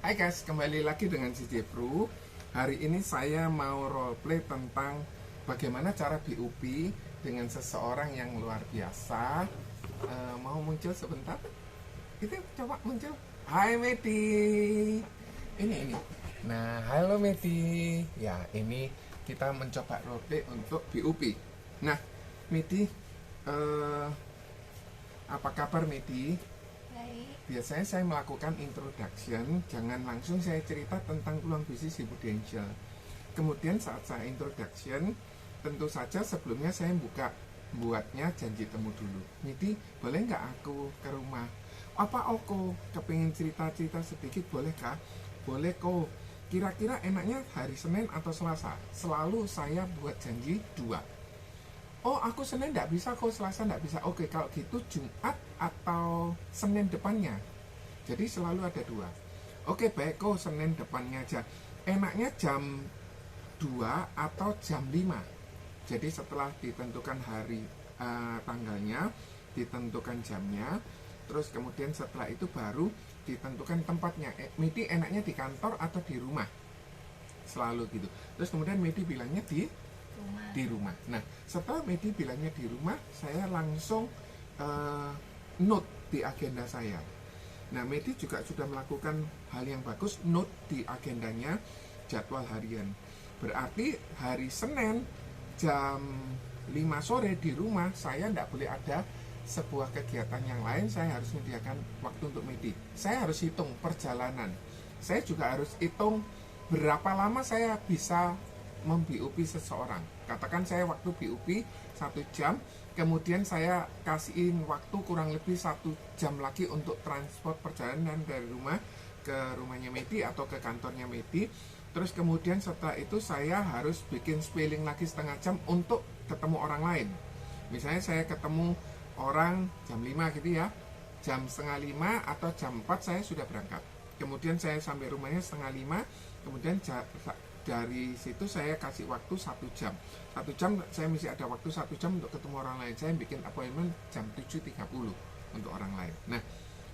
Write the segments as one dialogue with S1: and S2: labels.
S1: Hai guys, kembali lagi dengan CJ Pro. Hari ini saya mau roleplay tentang bagaimana cara BUP dengan seseorang yang luar biasa. Mau muncul sebentar? Kita coba muncul. Hai Medi. Ini. Nah, halo Medi. Ya, ini kita mencoba roleplay untuk BUP. Nah, Medi, apa kabar Medi? Biasanya saya melakukan introduction, jangan langsung saya cerita tentang peluang bisnis di Prudential. Kemudian saat saya introduction, tentu saja sebelumnya saya buatnya janji temu dulu. Midi, boleh nggak aku ke rumah? Apa Oko kepingin cerita-cerita sedikit, bolehkah? Boleh kok. Kira-kira enaknya hari Senin atau Selasa? Selalu saya buat janji 2. Oh, aku Senin nggak bisa kok, Selasa nggak bisa. Oke, kalau gitu Jumat atau Senin depannya. Jadi selalu ada 2. Oke, baik kok, Senin depannya aja. Enaknya jam 2 atau jam 5. Jadi setelah ditentukan hari tanggalnya, ditentukan jamnya, terus kemudian setelah itu baru ditentukan tempatnya. Medi enaknya di kantor atau di rumah? Selalu gitu. Terus kemudian Medi bilangnya di rumah. Nah, setelah Medi bilangnya di rumah, saya langsung note di agenda saya. Nah, Medi juga sudah melakukan hal yang bagus, note di agendanya jadwal harian. Berarti hari Senin jam 5 sore di rumah, saya tidak boleh ada sebuah kegiatan yang lain. Saya harus menyediakan waktu untuk Medi. Saya harus hitung perjalanan. Saya juga harus hitung berapa lama saya bisa mem-BUP seseorang. Katakan saya waktu BUP 1 jam, kemudian saya kasihin waktu kurang lebih 1 jam lagi untuk transport perjalanan dari rumah ke rumahnya Medi atau ke kantornya Medi. Terus kemudian setelah itu saya harus bikin spelling lagi setengah jam untuk ketemu orang lain. Misalnya saya ketemu orang jam 5 gitu ya, jam setengah 5 atau jam 4 saya sudah berangkat. Kemudian saya sampai rumahnya setengah 5, kemudian dari situ saya kasih waktu 1 jam. 1 jam saya mesti ada waktu 1 jam untuk ketemu orang lain. Saya bikin appointment jam 7.30 untuk orang lain. Nah,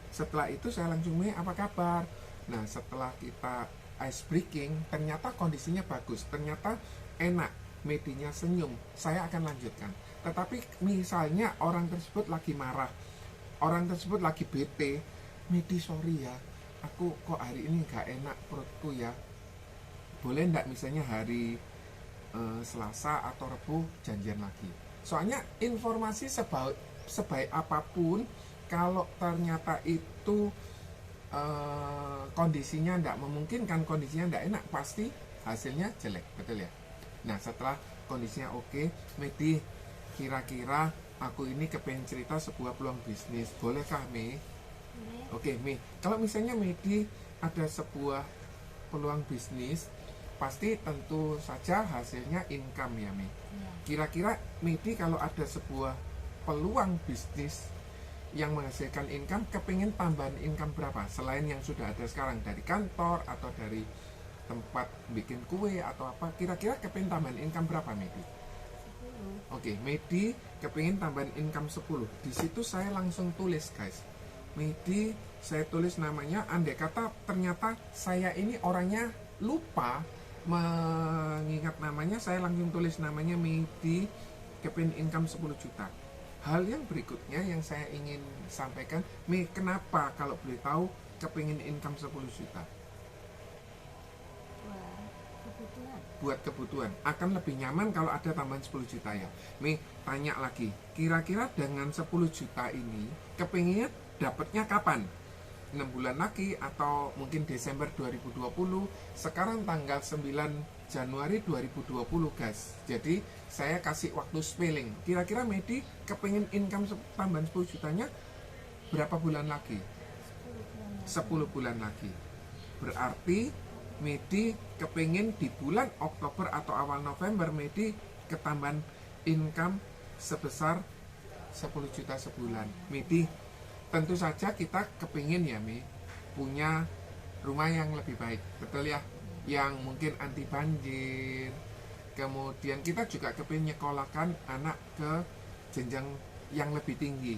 S1: setelah itu saya langsung, apa kabar? Nah, setelah kita ice breaking, ternyata kondisinya bagus, ternyata enak, Medinya senyum, saya akan lanjutkan. Tetapi misalnya orang tersebut lagi marah, orang tersebut lagi bete, Medi sorry ya, aku kok hari ini gak enak perutku ya, boleh ndak misalnya hari Selasa atau Rabu janjian lagi. Soalnya informasi sebaik apapun, kalau ternyata itu kondisinya ndak memungkinkan, kondisinya ndak enak, pasti hasilnya jelek, betul ya? Nah, setelah kondisinya oke, Medi, kira-kira aku ini kepengen cerita sebuah peluang bisnis, bolehkah Me? Oke Me, kalau misalnya Medi ada sebuah peluang bisnis, pasti tentu saja hasilnya income ya Me. Kira-kira Medi kalau ada sebuah peluang bisnis yang menghasilkan income, kepingin tambahan income berapa selain yang sudah ada sekarang, dari kantor atau dari tempat bikin kue atau apa, kira-kira kepingin tambahan income berapa Medi? 10. Oke, Medi kepingin tambahan income 10. Di situ saya langsung tulis guys, Medi, saya tulis namanya. Andai kata ternyata saya ini orangnya lupa mengingat namanya, saya langsung tulis namanya Medi, kepingin income 10 juta. Hal yang berikutnya yang saya ingin sampaikan, kenapa kalau boleh tahu kepingin income 10 juta? Buat kebutuhan. Akan lebih nyaman kalau ada tambahan 10 juta ya. Tanya lagi, kira-kira dengan 10 juta ini kepinginnya dapatnya kapan? 6 bulan lagi atau mungkin Desember 2020. Sekarang tanggal 9 Januari 2020 guys. Jadi saya kasih waktu spelling. Kira-kira Medi kepingin income tambahan 10 jutanya berapa bulan lagi? 10 bulan lagi. Berarti Medi kepingin di bulan Oktober atau awal November Medi ketambahan income sebesar 10 juta sebulan. Medi, tentu saja kita kepingin ya punya rumah yang lebih baik, betul ya, yang mungkin anti banjir. Kemudian kita juga kepingin nyekolahkan anak ke jenjang yang lebih tinggi.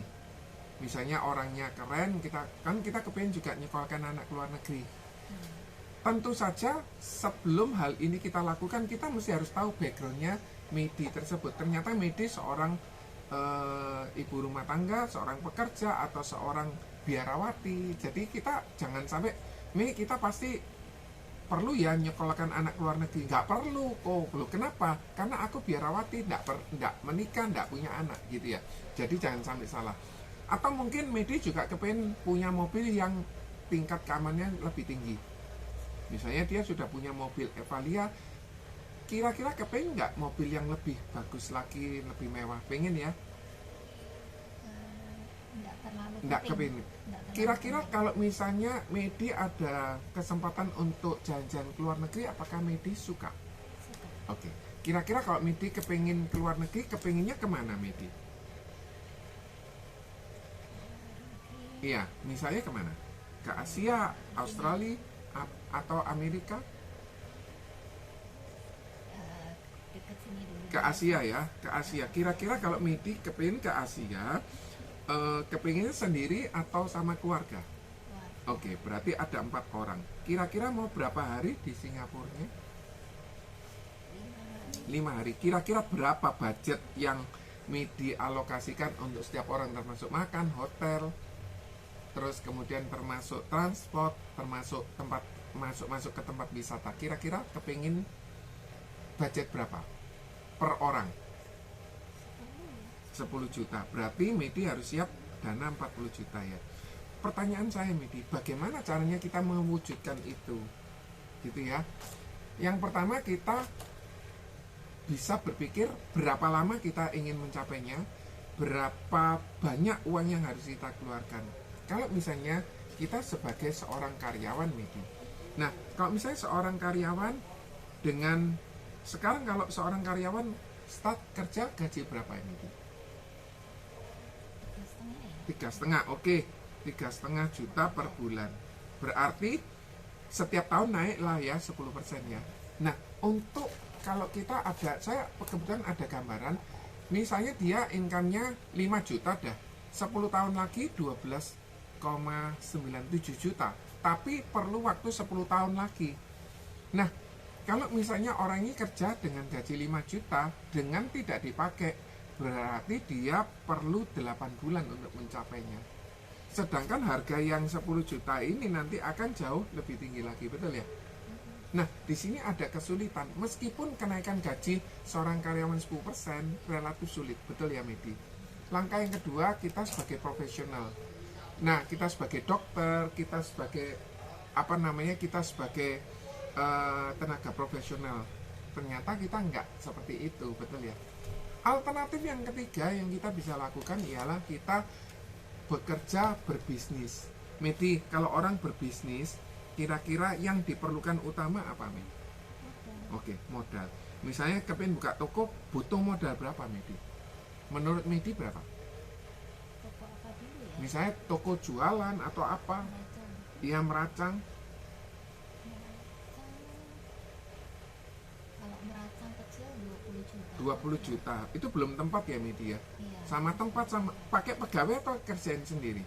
S1: Misalnya orangnya keren, kita kepingin juga nyekolahkan anak ke luar negeri. tentu saja sebelum hal ini kita lakukan, kita mesti harus tahu backgroundnya Medi tersebut. Ternyata Medi seorang ibu rumah tangga, seorang pekerja, atau seorang biarawati. Jadi kita jangan sampai kita pasti perlu ya nyekolahkan anak keluar negeri. Nggak perlu kok. Loh, kenapa? Karena aku biarawati, nggak menikah, nggak punya anak gitu ya. Jadi jangan sampai salah. Atau mungkin Medi juga kepengen punya mobil yang tingkat keamanannya lebih tinggi. Misalnya dia sudah punya mobil Evalia, kira-kira kepengen nggak mobil yang lebih bagus lagi, lebih mewah? Pengen ya? Nggak kepengen. Kira-kira kalau misalnya Medi ada kesempatan untuk jalan-jalan ke luar negeri, apakah Medi suka? Oke. Kira-kira kalau Medi kepengen ke luar negeri, kepengennya kemana Medi? Iya, misalnya kemana? Ke Asia, Australia, atau Amerika? Ke Asia ya, ke Asia. Kira-kira kalau Medi kepingin ke Asia, kepinginnya sendiri atau sama keluarga? Oke, berarti ada 4 orang. Kira-kira mau berapa hari di Singapurnya? 5 hari. Kira-kira berapa budget yang Medi alokasikan untuk setiap orang, termasuk makan, hotel, terus kemudian termasuk transport, termasuk tempat masuk ke tempat wisata? Kira-kira kepingin budget berapa per orang? 10 juta. Berarti Medi harus siap dana 40 juta ya. Pertanyaan saya Medi, bagaimana caranya kita mewujudkan itu? Gitu ya. Yang pertama, kita bisa berpikir berapa lama kita ingin mencapainya, berapa banyak uang yang harus kita keluarkan. Kalau misalnya kita sebagai seorang karyawan Medi. Nah, kalau misalnya seorang karyawan dengan sekarang, kalau seorang karyawan start kerja gaji berapa ini? 3,5. Oke, 3,5 juta per bulan. Berarti setiap tahun naik lah ya 10% ya. Nah, untuk kalau kita ada, saya kebetulan ada gambaran, misalnya dia income-nya 5 juta dah, 10 tahun lagi 12,97 juta, tapi perlu waktu 10 tahun lagi. Nah, kalau misalnya orang ini kerja dengan gaji 5 juta dengan tidak dipakai, berarti dia perlu 8 bulan untuk mencapainya. Sedangkan harga yang 10 juta ini nanti akan jauh lebih tinggi lagi, betul ya? Nah, di sini ada kesulitan. Meskipun kenaikan gaji seorang karyawan 10% relatif sulit, betul ya Medi? Langkah yang kedua, kita sebagai profesional. Nah, kita sebagai dokter, kita sebagai kita sebagai tenaga profesional, ternyata kita nggak seperti itu, betul ya? Alternatif yang ketiga yang kita bisa lakukan ialah kita bekerja, berbisnis. Medi, kalau orang berbisnis, kira-kira yang diperlukan utama apa, Medi? Oke, modal. Misalnya kepingin buka toko, butuh modal berapa, Medi? Menurut Medi berapa?
S2: Toko apa dulu ya?
S1: Misalnya toko jualan atau apa? Iya, meracang.
S2: Kalau meracang kecil 20 juta.
S1: 20 juta. Itu belum tempat ya, Medi ya?
S2: Iya.
S1: Sama tempat, sama pakai pegawai atau kerjain sendiri?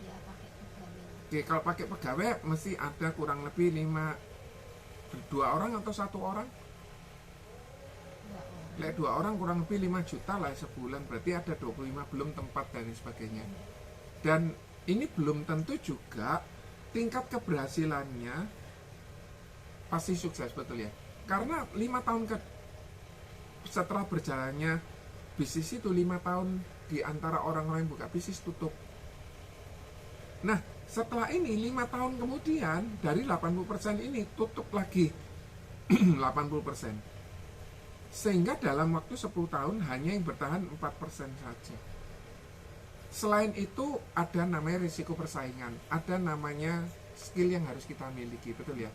S2: Ya pakai pegawai.
S1: Oke, kalau pakai pegawai mesti ada kurang lebih 2 orang atau 1 orang?
S2: 2 orang.
S1: Lek 2 orang kurang lebih 5 juta lah sebulan, berarti ada 25, belum tempat dan sebagainya. Dan ini belum tentu juga tingkat keberhasilannya pasti sukses, betul ya? Karena 5 tahun setelah berjalannya bisnis itu, 5 tahun di antara orang-orang yang buka bisnis tutup. Nah, setelah ini 5 tahun kemudian dari 80% ini tutup lagi 80%. Sehingga dalam waktu 10 tahun hanya yang bertahan 4% saja. Selain itu ada namanya risiko persaingan, ada namanya skill yang harus kita miliki, betul ya?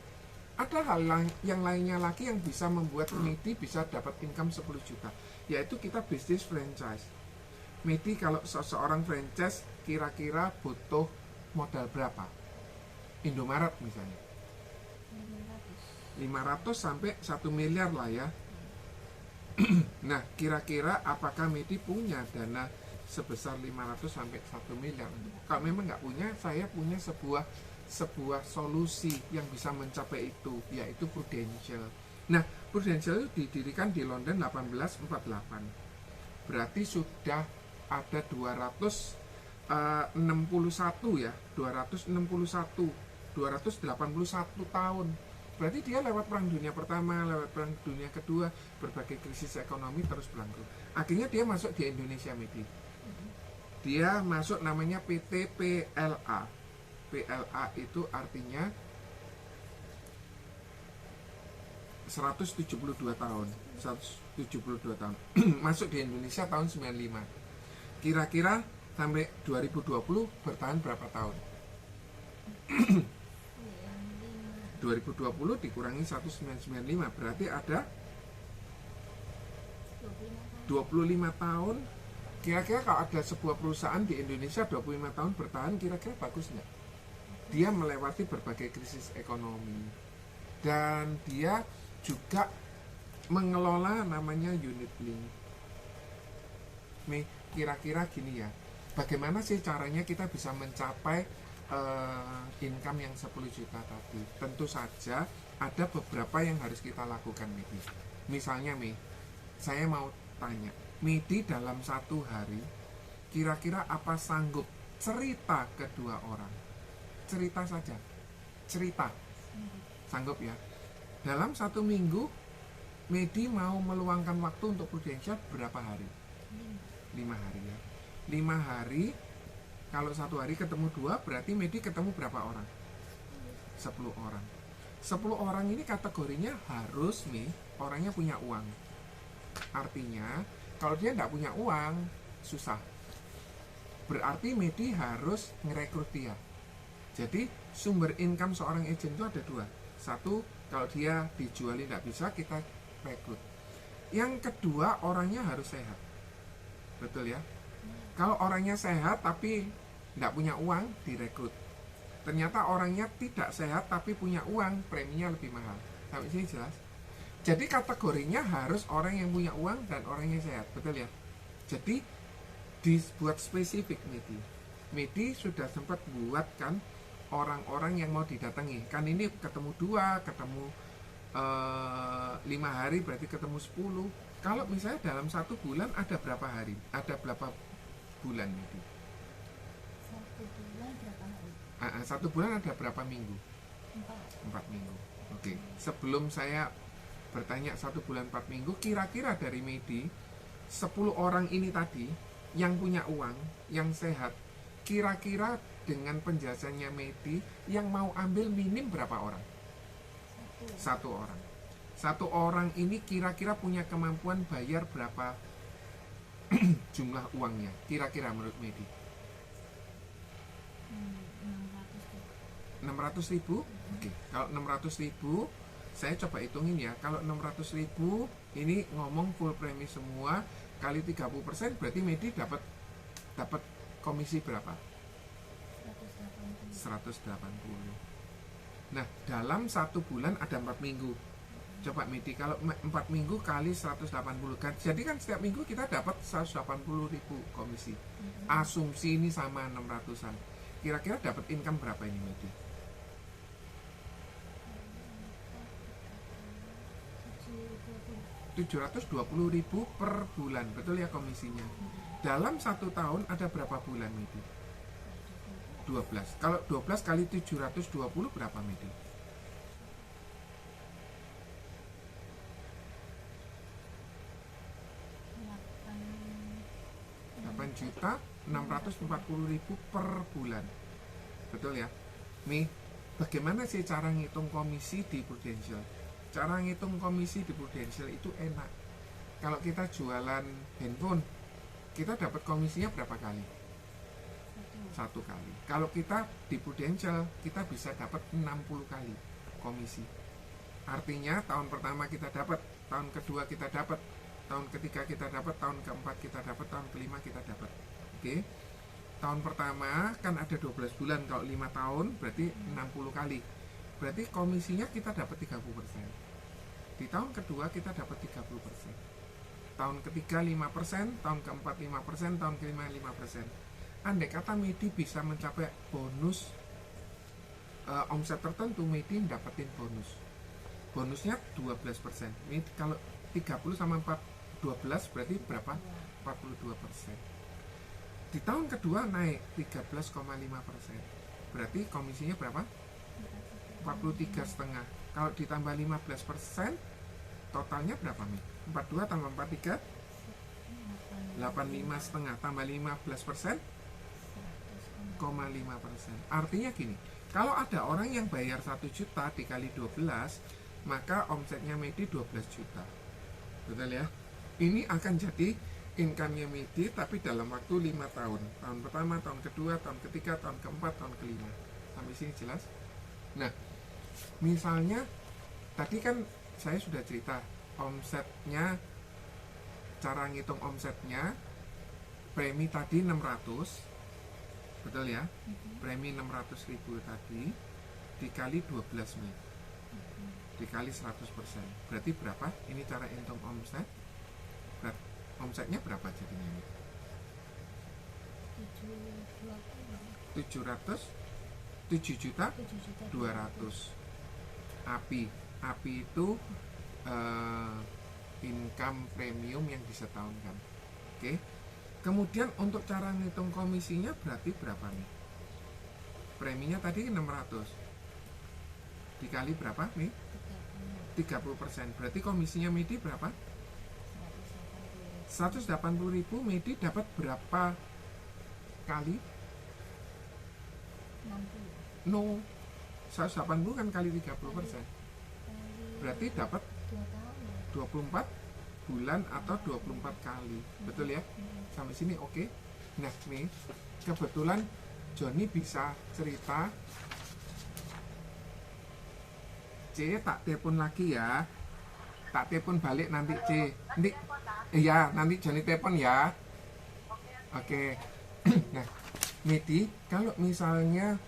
S1: Ada hal yang lainnya lagi yang bisa membuat Medi bisa dapat income 10 juta, yaitu kita bisnis franchise. Medi, kalau seseorang franchise kira-kira butuh modal berapa? Indomaret misalnya 500 sampai 1 miliar lah ya. Nah, kira-kira apakah Medi punya dana sebesar 500 sampai 1 miliar? Kalau memang nggak punya, saya punya sebuah sebuah solusi yang bisa mencapai itu, yaitu Prudential. Nah, Prudential itu didirikan di London 1848. Berarti sudah ada 281 ya, 281 tahun. Berarti dia lewat perang dunia pertama, lewat perang dunia kedua, berbagai krisis ekonomi terus berlangsung. Akhirnya dia masuk di Indonesia Medi. Dia masuk namanya PT PLA. PLA itu artinya 172 tahun. 172 tahun. Masuk di Indonesia tahun 95. Kira-kira sampai 2020 bertahan berapa tahun? 2020 dikurangi 1995 berarti ada 25 tahun. Kira-kira kalau ada sebuah perusahaan di Indonesia 25 tahun bertahan, kira-kira bagus nggak? Dia melewati berbagai krisis ekonomi dan dia juga mengelola namanya unit link. Nih, kira-kira gini ya, bagaimana sih caranya kita bisa mencapai income yang 10 juta tadi? Tentu saja ada beberapa yang harus kita lakukan, Medi. Misalnya, saya mau tanya, Medi dalam satu hari kira-kira apa sanggup cerita ke 2 orang? Cerita saja, cerita, sanggup ya? Dalam 1 minggu Medi mau meluangkan waktu untuk Prudential berapa hari? 5 hari ya. 5 hari. Kalau 1 hari ketemu 2, berarti Medi ketemu berapa orang? 10 orang. 10 orang ini kategorinya harus orangnya punya uang. Artinya kalau dia tidak punya uang, susah. Berarti Medi harus ngerekrut dia. Jadi sumber income seorang agent itu ada 2. Satu, kalau dia dijualin tidak bisa, kita rekrut. Yang kedua, orangnya harus sehat. Betul ya? Kalau orangnya sehat tapi tidak punya uang, direkrut. Ternyata orangnya tidak sehat tapi punya uang, preminya lebih mahal. Sampai sini jelas? Jadi kategorinya harus orang yang punya uang dan orang yang sehat. Betul ya? Jadi dibuat spesifik Medi sudah sempat buatkan orang-orang yang mau didatangi. Kan ini ketemu 2, ketemu 5 hari berarti ketemu 10. Kalau misalnya dalam 1 bulan ada berapa hari? Ada berapa bulan Medi?
S2: 1 bulan berapa hari?
S1: 1 bulan ada berapa minggu? 4 minggu. Oke. Sebelum saya bertanya 1 bulan 4 minggu, kira-kira dari Medi 10 orang ini tadi yang punya uang, yang sehat, kira-kira dengan penjelasannya Medi yang mau ambil minim berapa orang? 1 orang. 1 orang ini kira-kira punya kemampuan bayar berapa jumlah uangnya? Kira-kira menurut Medi? 600.000? Oke. Kalau 600.000, saya coba hitungin ya. Kalau 600.000 ini ngomong full premi semua kali 30%, berarti Medi dapat komisi berapa? 180. Nah, dalam 1 bulan ada 4 minggu. Coba Medi, kalau 4 minggu kali 180 kan, jadi kan setiap minggu kita dapat 180.000 komisi. Asumsi ini sama 600-an. Kira-kira dapat income berapa ini Medi? 720.000 per bulan, betul ya komisinya? Dalam 1 tahun ada berapa bulan Medi? 12. Kalau 12 kali 720 berapa Medi? 8.640.000 per bulan. Betul ya? Bagaimana sih cara ngitung komisi di Prudential? Cara ngitung komisi di Prudential itu enak. Kalau kita jualan handphone, kita dapat komisinya berapa kali? 1 kali. Kalau kita di Prudential, kita bisa dapat 60 kali komisi. Artinya tahun pertama kita dapat, tahun kedua kita dapat, tahun ketiga kita dapat, tahun keempat kita dapat, tahun kelima kita dapat. Oke. Tahun pertama kan ada 12 bulan, kalau 5 tahun berarti 60 kali. Berarti komisinya kita dapat 30%. Di tahun kedua kita dapat 30%. Tahun ketiga 5%, tahun keempat 5%, tahun kelima 5%. Andai kata Medi bisa mencapai bonus omset tertentu Medi dapetin bonus. Bonusnya 12%. Ini kalau 30 sama 12 berarti berapa? 42%. Di tahun kedua naik 13,5%. Berarti komisinya berapa? 43,5. Kalau ditambah 15%, totalnya berapa nih? 42 tambah 43 85,5 tambah 15%, 0,5%. Artinya gini, kalau ada orang yang bayar 1 juta dikali 12, maka omsetnya Medi 12 juta. Betul ya? Ini akan jadi income-nya Medi tapi dalam waktu 5 tahun. Tahun pertama, tahun kedua, tahun ketiga, tahun keempat, tahun kelima. Sampai sini jelas? Nah, misalnya tadi kan saya sudah cerita omsetnya, cara ngitung omsetnya, premi tadi 600, betul ya? Premi 600.000 tadi dikali 12 nih, dikali 100%, berarti berapa? Ini cara hitung omset. Omsetnya berapa jadinya ini? 7 juta 200. API itu income premium yang disetahunkan. Oke. Kemudian untuk cara ngitung komisinya berarti berapa nih? Preminya tadi 600 dikali berapa nih? 30%. Berarti komisinya Medi berapa? 180.000. Medi dapat berapa kali?
S2: 60.
S1: No, 180 kan kali 30%. Berarti dapat 24 bulan atau 24 kali. Betul ya? Sampai sini oke? Nah nih, kebetulan Joni bisa cerita. C, tak telepon lagi ya. Tak telepon balik nanti C. Nanti, iya nanti Joni telepon ya. Oke. Nah, Medi, kalau misalnya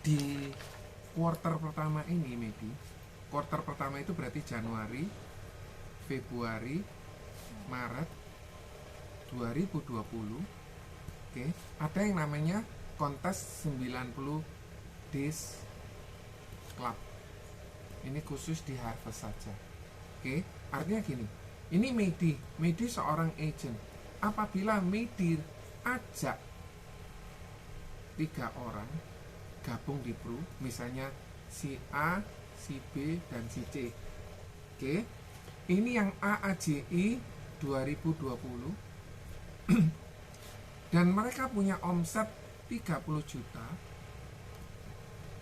S1: di quarter pertama ini Medi, quarter pertama itu berarti Januari, Februari, Maret 2020. Oke, ada yang namanya kontes 90 days club. Ini khusus di Harvest saja. Oke, artinya gini, ini Medi seorang agent. Apabila Medi ajak 3 orang gabung di Pru, misalnya si A, si B, dan si C. Oke, ini yang AAJI 2020 dan mereka punya omset 30 juta.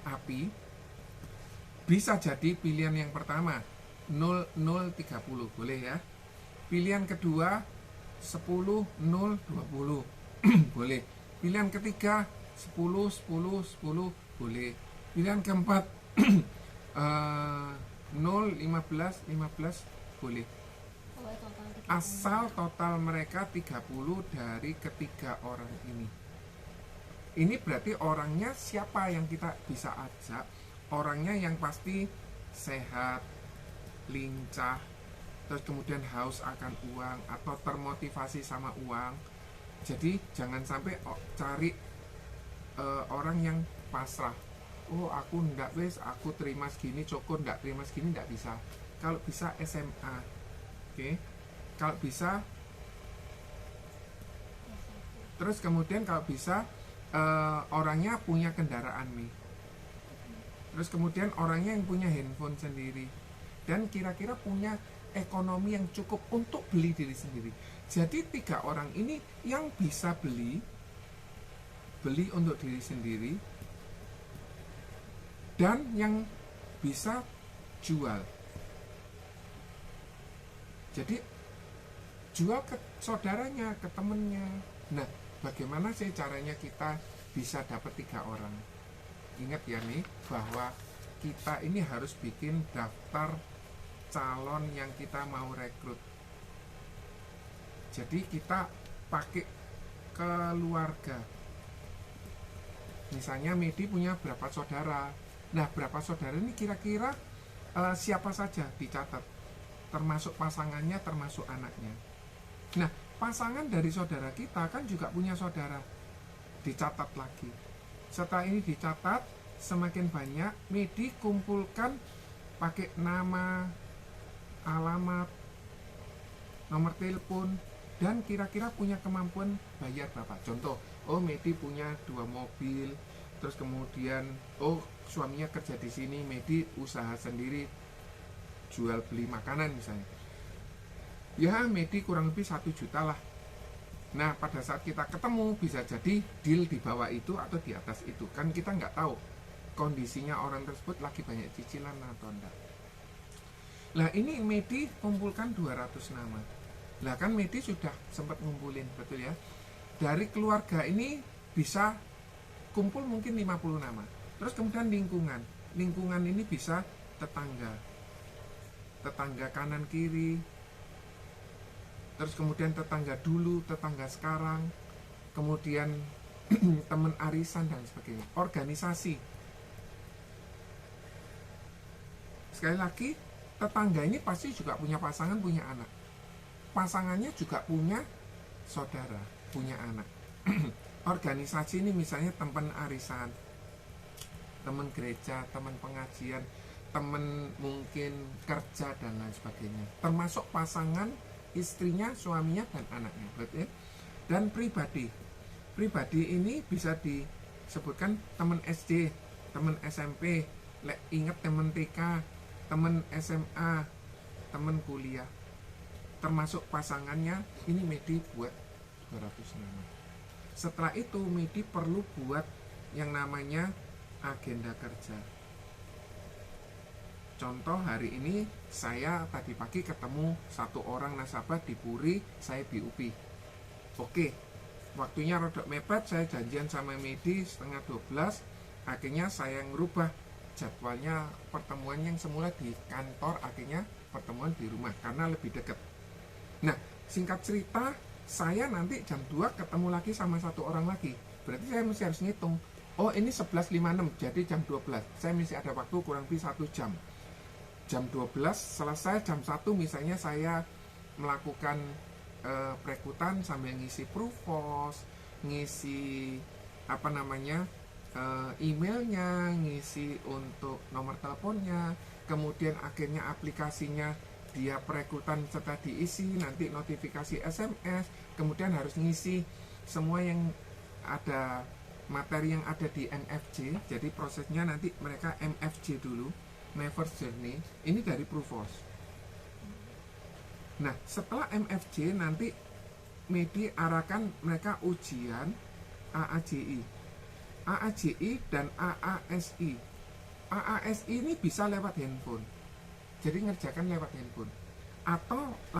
S1: API bisa jadi pilihan yang pertama 0030, boleh ya. Pilihan kedua 10-0-20 boleh. Pilihan ketiga 10-10-10 boleh. Pilihan keempat 0-15-15 boleh. Asal total mereka 30 dari ketiga orang ini. Ini berarti orangnya siapa yang kita bisa ajak? Orangnya yang pasti sehat, lincah, terus kemudian haus akan uang atau termotivasi sama uang. Jadi jangan sampai cari orang yang pasrah. Oh aku ndak wes, aku terima segini cukup, ndak terima segini ndak bisa. Kalau bisa SMA, oke. Kalau bisa, terus kemudian kalau bisa orangnya punya kendaraan nih. Terus kemudian orangnya yang punya handphone sendiri dan kira-kira punya ekonomi yang cukup untuk beli diri sendiri. Jadi 3 orang ini yang bisa beli untuk diri sendiri dan yang bisa jual. Jadi jual ke saudaranya, ke temennya. Nah, bagaimana sih caranya kita bisa dapat 3 orang? Ingat ya nih, bahwa kita ini harus bikin daftar calon yang kita mau rekrut. Jadi kita pakai keluarga. Misalnya Medi punya berapa saudara. Nah, berapa saudara ini kira-kira siapa saja dicatat. Termasuk pasangannya, termasuk anaknya. Nah, pasangan dari saudara kita kan juga punya saudara. dicatat lagi. Setelah ini dicatat, semakin banyak Medi kumpulkan pakai nama, alamat, nomor telepon, dan kira-kira punya kemampuan bayar berapa. Contoh, oh Medi punya 2 mobil, terus kemudian oh suaminya kerja di sini, Medi usaha sendiri jual beli makanan misalnya. Ya Medi kurang lebih 1 juta lah. Nah pada saat kita ketemu bisa jadi deal di bawah itu atau di atas itu. Kan kita nggak tahu kondisinya orang tersebut lagi banyak cicilan atau enggak. Lah ini Medi kumpulkan 200 nama. Lah kan Medi sudah sempat ngumpulin, betul ya. Dari keluarga ini bisa kumpul mungkin 50 nama. Terus kemudian lingkungan. Lingkungan ini bisa tetangga. Tetangga kanan kiri. Terus kemudian tetangga dulu, tetangga sekarang. Kemudian teman arisan dan sebagainya. Organisasi. Sekali lagi, tetangga ini pasti juga punya pasangan, punya anak. Pasangannya juga punya saudara, punya anak. Organisasi ini misalnya teman arisan, teman gereja, teman pengajian, teman mungkin kerja dan lain sebagainya. Termasuk pasangan, istrinya, suaminya dan anaknya, berarti. Dan pribadi. Pribadi ini bisa disebutkan teman SD, teman SMP, ingat teman TK, teman SMA, teman kuliah. Termasuk pasangannya, ini Medi buat 200 nama. Setelah itu Medi perlu buat yang namanya agenda kerja. Contoh hari ini saya tadi pagi ketemu 1 orang nasabah di Puri, saya BUP. Oke, waktunya rodok mepet, saya janjian sama Medi setengah 12. Akhirnya saya ngerubah jadwalnya pertemuan yang semula di kantor, akhirnya pertemuan di rumah karena lebih dekat. Nah, singkat cerita, saya nanti jam 2 ketemu lagi sama 1 orang lagi. Berarti saya mesti harus ngitung. Oh, ini 11.56, jadi jam 12. Saya mesti ada waktu kurang lebih 1 jam. Jam 12 selesai, jam 1 misalnya saya melakukan perekrutan sambil ngisi Proofos, ngisi emailnya, ngisi untuk nomor teleponnya, kemudian akhirnya aplikasinya dia perekrutan setelah diisi, nanti notifikasi SMS, kemudian harus ngisi semua yang ada, materi yang ada di MFJ. Jadi prosesnya nanti mereka MFJ dulu, My First Journey, ini dari Proofos. Nah setelah MFJ nanti Medi arahkan mereka ujian AAJI, AAJI dan AASI. AASI ini bisa lewat handphone, jadi ngerjakan lewat handphone atau